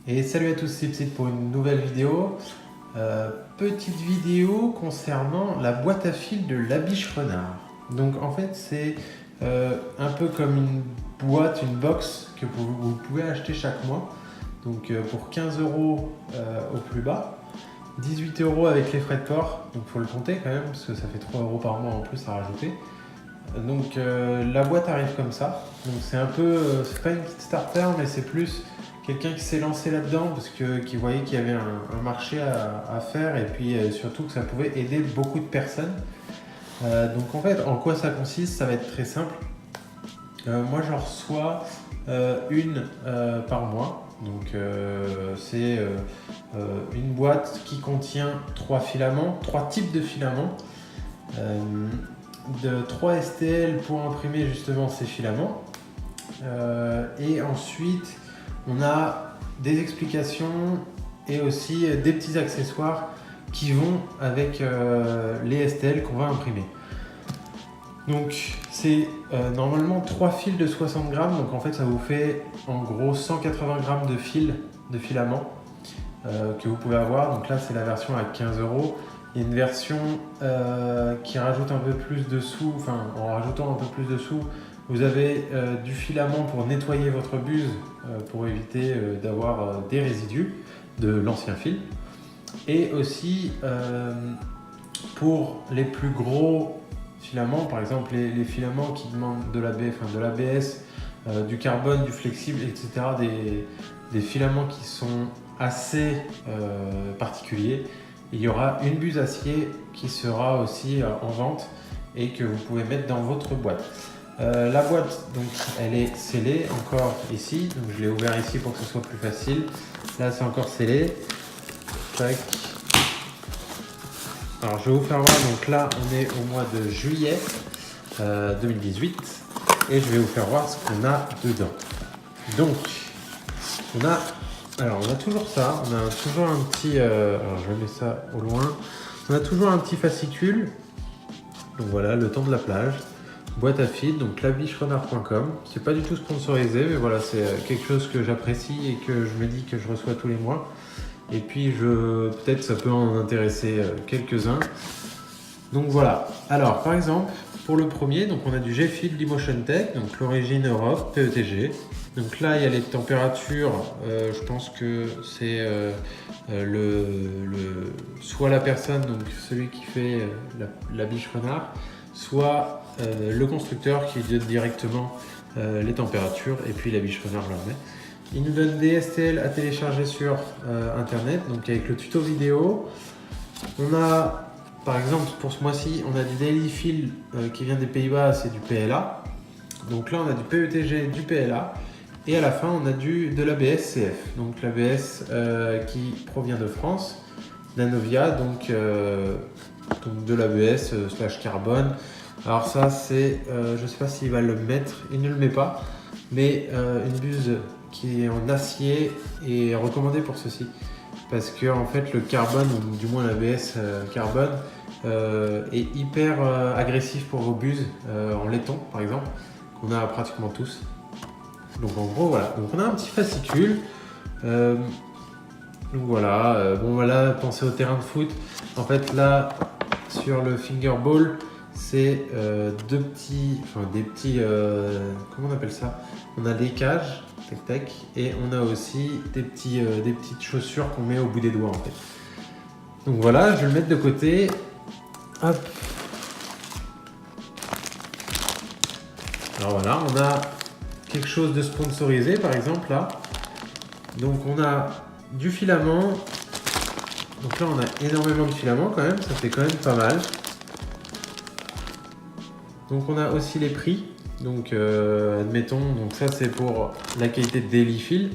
Et salut à tous, c'est Psy pour une nouvelle vidéo. Petite vidéo concernant la boîte à fil de La Biche Renard. Donc en fait c'est un peu comme une boîte, une box que vous pouvez acheter chaque mois. Donc pour 15 € au plus bas, 18 € avec les frais de port. Donc il faut le compter quand même parce que ça fait 3 € par mois en plus à rajouter. Donc la boîte arrive comme ça. Donc c'est un peu, c'est pas une petite starter mais c'est plus quelqu'un qui s'est lancé là-dedans parce qui voyait qu'il y avait un marché à faire et puis surtout que ça pouvait aider beaucoup de personnes. Donc en fait, en quoi ça consiste? Ça va être très simple. Moi, j'en reçois une par mois. Donc c'est une boîte qui contient 3 filaments, 3 types de filaments. De 3 STL pour imprimer justement ces filaments. Et ensuite, on a des explications et aussi des petits accessoires qui vont avec les STL qu'on va imprimer. Donc c'est normalement 3 fils de 60 grammes, donc en fait ça vous fait en gros 180 grammes de fil, de filament que vous pouvez avoir. Donc là c'est la version à 15 €. Il y a une version qui rajoute un peu plus de sous, enfin en rajoutant un peu plus de sous, vous avez du filament pour nettoyer votre buse, pour éviter d'avoir des résidus de l'ancien fil. Et aussi pour les plus gros filaments, par exemple les filaments qui demandent de l'ABS, du carbone, du flexible, etc. Des filaments qui sont assez particuliers. Il y aura une buse acier qui sera aussi en vente et que vous pouvez mettre dans votre boîte. La boîte, donc, elle est scellée encore ici, donc je l'ai ouvert ici pour que ce soit plus facile. Là, c'est encore scellé. Tac. Alors, je vais vous faire voir. Donc là, on est au mois de juillet 2018 et je vais vous faire voir ce qu'on a dedans. Donc, on a toujours ça. On a toujours un petit. Alors, je vais mettre ça au loin. On a toujours un petit fascicule. Donc voilà, le temps de la plage. Boîte à fil, donc labicherenard.com. C'est pas du tout sponsorisé, mais voilà, c'est quelque chose que j'apprécie et que je me dis que je reçois tous les mois. Et puis peut-être ça peut en intéresser quelques-uns. Donc voilà. Alors par exemple, pour le premier, donc on a du G-Fil d'Emotion Tech, donc l'origine Europe, PETG. Donc là, il y a les températures. Je pense que c'est soit la personne, donc celui qui fait la biche renard, soit le constructeur qui donne directement les températures et puis la biche renard leur met. Il nous donne des STL à télécharger sur internet, donc avec le tuto vidéo. On a, par exemple, pour ce mois-ci, on a du Daily Fill qui vient des Pays-Bas, c'est du PLA. Donc là, on a du PETG, du PLA. Et à la fin, on a de l'ABS CF. Donc l'ABS qui provient de France, Nanovia, donc de l'ABS / carbone. Alors ça, c'est, je ne sais pas s'il va le mettre, il ne le met pas, mais une buse qui est en acier est recommandée pour ceci. Parce que en fait, le carbone, ou du moins l'ABS carbone, est hyper agressif pour vos buses en laiton, par exemple, qu'on a pratiquement tous. Donc en gros, voilà. Donc on a un petit fascicule. Donc voilà. Bon voilà, pensez au terrain de foot. En fait, là, sur le fingerball, c'est des petits, comment on appelle ça? On a des cages, tac tac, et on a aussi des petites chaussures qu'on met au bout des doigts en fait. Donc voilà, je vais le mettre de côté. Hop. Alors voilà, on a quelque chose de sponsorisé par exemple là. Donc on a du filament. Donc là on a énormément de filaments quand même, ça fait quand même pas mal. Donc on a aussi les prix, donc admettons, donc ça c'est pour la qualité de Daily Fill.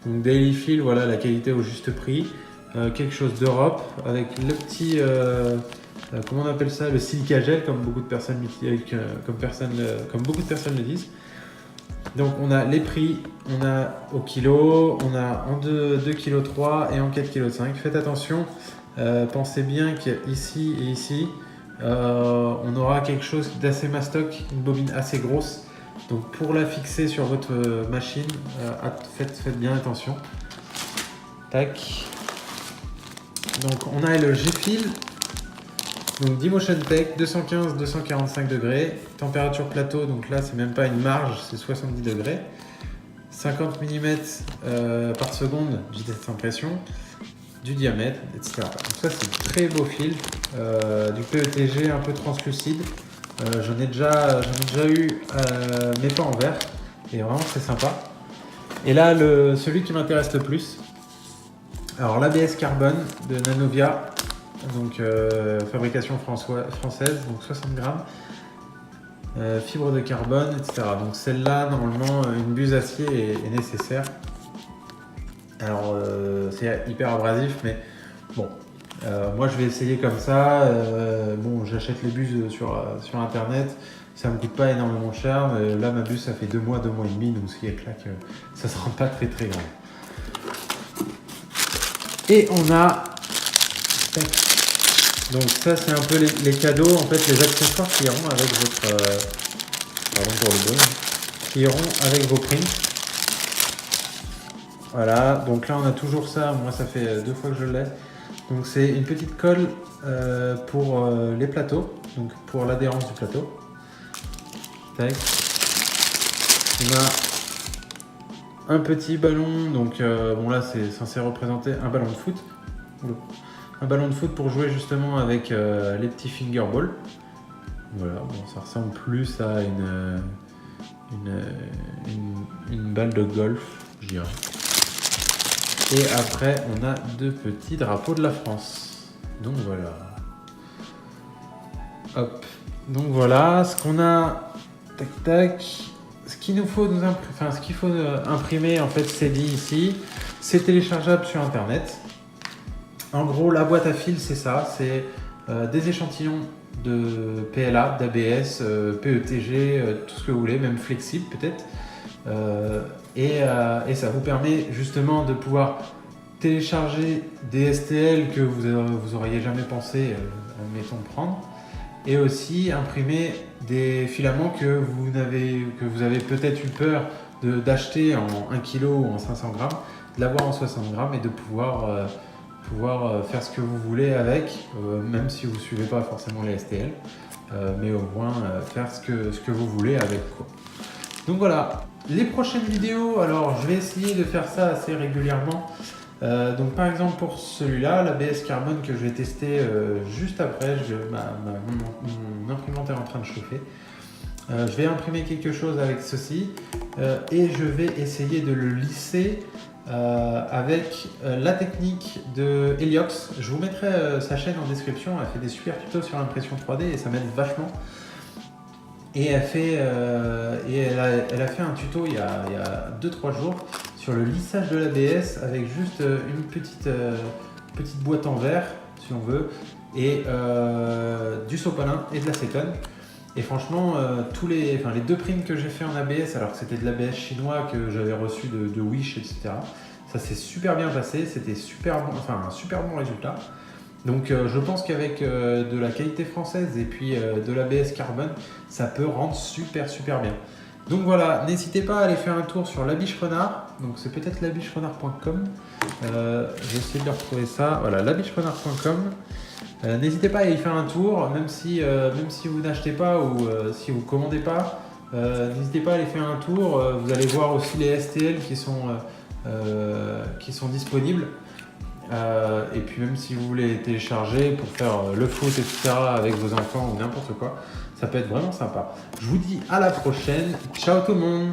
Donc Daily Fill, voilà la qualité au juste prix. Quelque chose d'Europe avec le petit, comment on appelle ça, le silica gel comme beaucoup de personnes le disent. Donc on a les prix, on a au kilo, on a en 2,3 kg et en 4,5 kg. Faites attention, pensez bien qu'ici et ici, on aura quelque chose d'assez mastoc, une bobine assez grosse. Donc pour la fixer sur votre machine, faites bien attention. Tac. Donc on a le G-Fil, donc D-Motion Tech, 215-245 degrés, température plateau, donc là c'est même pas une marge, c'est 70 degrés, 50 mm par seconde, vitesse d'impression, du diamètre, etc. Donc ça c'est très beau fil, du PETG un peu translucide, j'en ai déjà eu, mais pas en verre, et vraiment c'est sympa. Et là celui qui m'intéresse le plus, alors l'ABS carbone de Nanovia, donc fabrication française, donc 60 grammes, fibre de carbone, etc. Donc celle-là, normalement, une buse acier est nécessaire. Alors c'est hyper abrasif, mais bon, moi je vais essayer comme ça. Bon, j'achète les buses sur internet, ça me coûte pas énormément cher. Mais là, ma buse, ça fait 2 mois et demi, donc si elle claque, ça sera pas très grave. Et on a, donc ça c'est un peu les cadeaux, en fait les accessoires qui iront avec votre, pardon pour le bruit, qui iront avec vos prints. Voilà, donc là on a toujours ça, moi ça fait 2 fois que je l'ai. Donc c'est une petite colle pour les plateaux, donc pour l'adhérence du plateau. Tac. On a un petit ballon, donc bon là c'est censé représenter un ballon de foot. Oula. Un ballon de foot pour jouer justement avec les petits fingerballs. Voilà, bon, ça ressemble plus à une balle de golf, je dirais. Et après, on a 2 petits drapeaux de la France. Donc voilà. Hop. Donc voilà, ce qu'on a. Tac tac. Ce qu'il faut imprimer, en fait, c'est dit ici. C'est téléchargeable sur internet. En gros, la boîte à fil, c'est ça. C'est des échantillons de PLA, d'ABS, PETG, tout ce que vous voulez, même flexible peut-être. Et ça vous permet justement de pouvoir télécharger des STL que vous auriez jamais pensé, admettons, prendre. Et aussi imprimer des filaments que vous avez peut-être eu peur d'acheter en 1 kg ou en 500 grammes, de l'avoir en 60 grammes et de pouvoir faire ce que vous voulez avec, même si vous ne suivez pas forcément les STL, mais au moins faire ce que vous voulez avec, quoi. Donc voilà, les prochaines vidéos, alors je vais essayer de faire ça assez régulièrement. Donc par exemple pour celui-là, l'ABS carbone que je vais tester juste après, mon imprimante est en train de chauffer. Je vais imprimer quelque chose avec ceci et je vais essayer de le lisser avec la technique de Heliox. Je vous mettrai sa chaîne en description, elle fait des super tutos sur l'impression 3D et ça m'aide vachement. Et elle a fait un tuto il y a 2-3 jours sur le lissage de l'ABS avec juste une petite boîte en verre, si on veut, et du sopalin et de l'acétone. Et franchement, les 2 prints que j'ai fait en ABS, alors que c'était de l'ABS chinois que j'avais reçu de Wish, etc., ça s'est super bien passé, c'était un super bon résultat. Donc je pense qu'avec de la qualité française et puis de l'ABS carbone, ça peut rendre super bien. Donc voilà, n'hésitez pas à aller faire un tour sur La Biche Renard, donc c'est peut-être labicherenard.com, j'ai essayé de retrouver ça, voilà, labicherenard.com. N'hésitez pas à y faire un tour, même si vous n'achetez pas ou si vous ne commandez pas, n'hésitez pas à aller faire un tour, vous allez voir aussi les STL qui sont disponibles. Et puis même si vous voulez télécharger pour faire le foot, etc. avec vos enfants ou n'importe quoi, ça peut être vraiment sympa. Je vous dis à la prochaine. Ciao tout le monde!